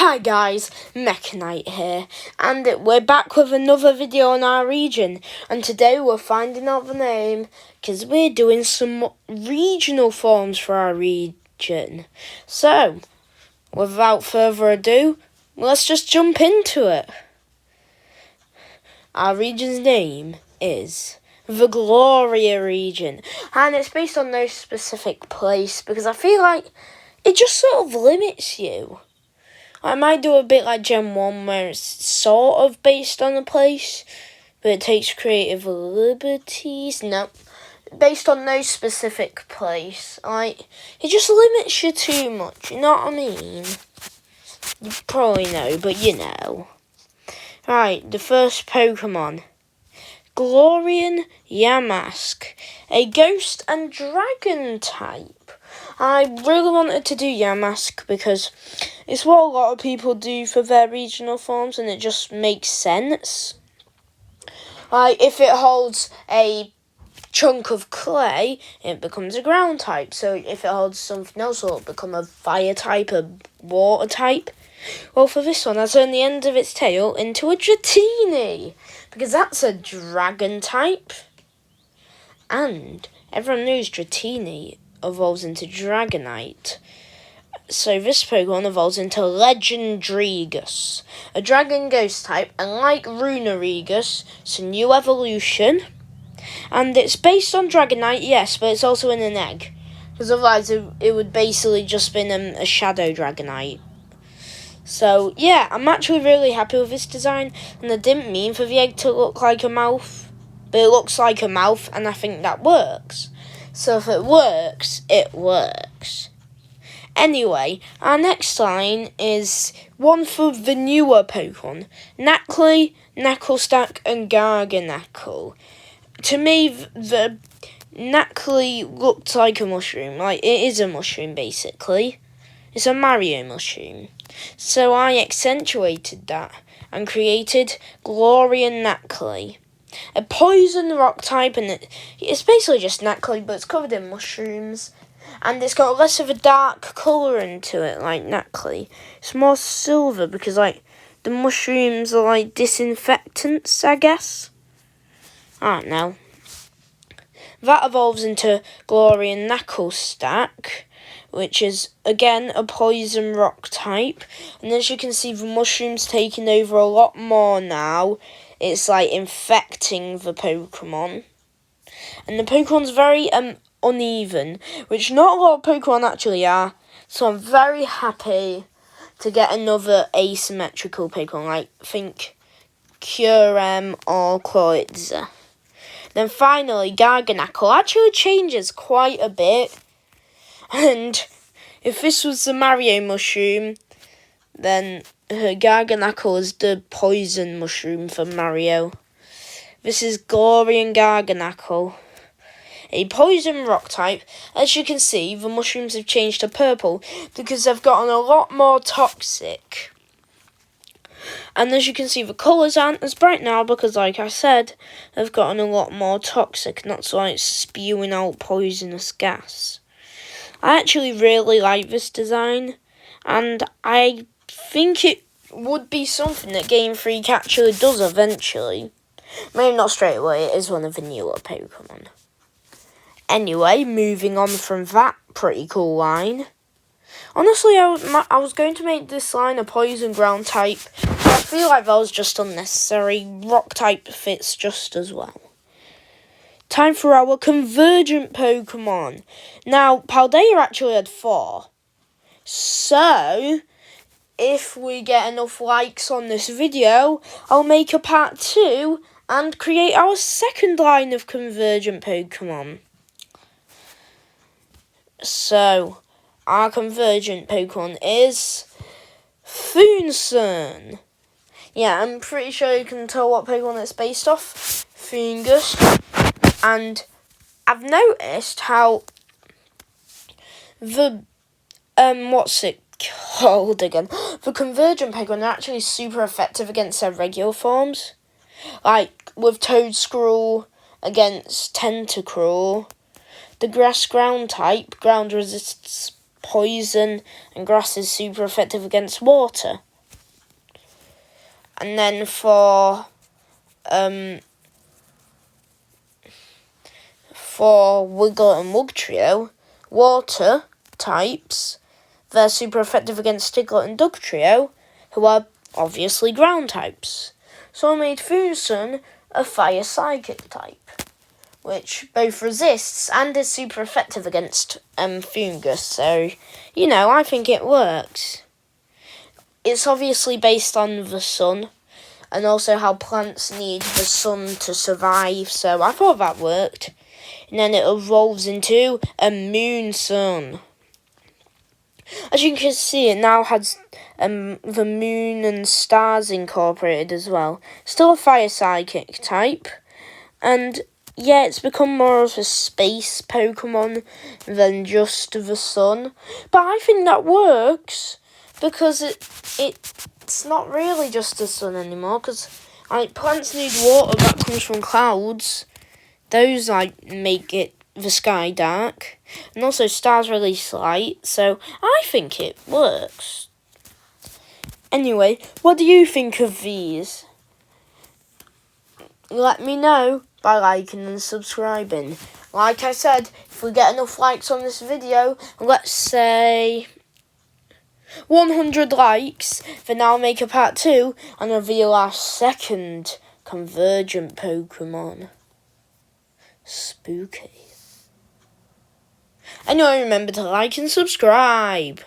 Hi guys, Mechanite here, and we're back with another video on our region, and today we're finding out the name, because we're doing some regional forms for our region. So, without further ado, let's just jump into it. Our region's name is the Gloria region, and it's based on no specific place, because I feel like it just sort of limits you. I might do a bit like Gen 1 where it's sort of based on a place, but it takes creative liberties. No, based on no specific place. Like, it just limits you too much, you know what I mean? You probably know, but you know. Right, the first Pokemon. Glorian Yamask, a ghost and dragon type. I really wanted to do Yamask because it's what a lot of people do for their regional forms, and it just makes sense. Like, if it holds a chunk of clay, it becomes a ground type. So if it holds something else, it'll become a fire type, a water type. Well, for this one, I turn the end of its tail into a Dratini, because that's a dragon type. And everyone knows Dratini evolves into Dragonite. So this Pokemon evolves into Legendregus, a dragon ghost type, and like Runerigus, it's a new evolution. And it's based on Dragonite, yes, but it's also in an egg, because otherwise it would basically just been a Shadow Dragonite. So yeah, I'm actually really happy with this design, and I didn't mean for the egg to look like a mouth, but it looks like a mouth, and I think that works. So if it works, it works. Anyway, our next line is one for the newer Pokemon. Nacli, Knucklestack, and Garganacl. To me, the Nacli looked like a mushroom. Like, it is a mushroom, basically. It's a Mario mushroom. So I accentuated that and created Glorian Nacli. A poison rock type, and it's basically just Nacli, but it's covered in mushrooms. And it's got less of a dark colouring to it, like Nacli. It's more silver, because, like, the mushrooms are, like, disinfectants, I guess. I don't know. That evolves into Glorian Knucklestack, which is, again, a poison rock type. And as you can see, the mushroom's taking over a lot more now. It's, like, infecting the Pokemon. And the Pokemon's very uneven, which not a lot of Pokemon actually are. So I'm very happy to get another asymmetrical Pokemon, like, think Kyurem or Kloitza. Then finally, Garganacl actually changes quite a bit. And if this was the Mario mushroom, then Garganacl is the poison mushroom for Mario. This is Glorian Garganacl, a poison rock type. As you can see, the mushrooms have changed to purple because they've gotten a lot more toxic. And as you can see, the colours aren't as bright now because, like I said, they've gotten a lot more toxic, and that's why it's spewing out poisonous gas. I actually really like this design, and I think it would be something that Game Freak actually does eventually. Maybe not straight away, it is one of the newer Pokemon. Anyway, moving on from that pretty cool line. Honestly, I was going to make this line a poison ground type, but I feel like that was just unnecessary. Rock type fits just as well. Time for our convergent Pokemon. Now, Paldea actually had 4. So, if we get enough likes on this video, I'll make a part 2 and create our second line of convergent Pokemon. So, our convergent Pokemon is Fungus. Yeah, I'm pretty sure you can tell what Pokemon it's based off. Fungus. And I've noticed how the, what's it called again? The convergent Pokemon are actually super effective against their regular forms. Like, with Toedscruel against Tentacruel. The grass ground type, ground resists poison, and grass is super effective against water. And then for Wiggle and Wugtrio, water types, they're super effective against Stiglet and Dugtrio, who are obviously ground types. So I made Funsun a fire psychic type, which both resists and is super effective against Fungus. So, I think it works. It's obviously based on the sun, and also how plants need the sun to survive, so I thought that worked. And then it evolves into a moon sun. As you can see, it now has the moon and stars incorporated as well. Still a fire psychic type, and yeah, it's become more of a space Pokemon than just the sun. But I think that works, because it's not really just the sun anymore, because plants need water that comes from clouds. Those make the sky dark, and also stars release light, so I think it works. Anyway, what do you think of these? Let me know by liking and subscribing. Like I said, if we get enough likes on this video, let's say 100 likes, then I'll make a part 2 and reveal our second convergent Pokemon. Spooky. Anyway, remember to like and subscribe.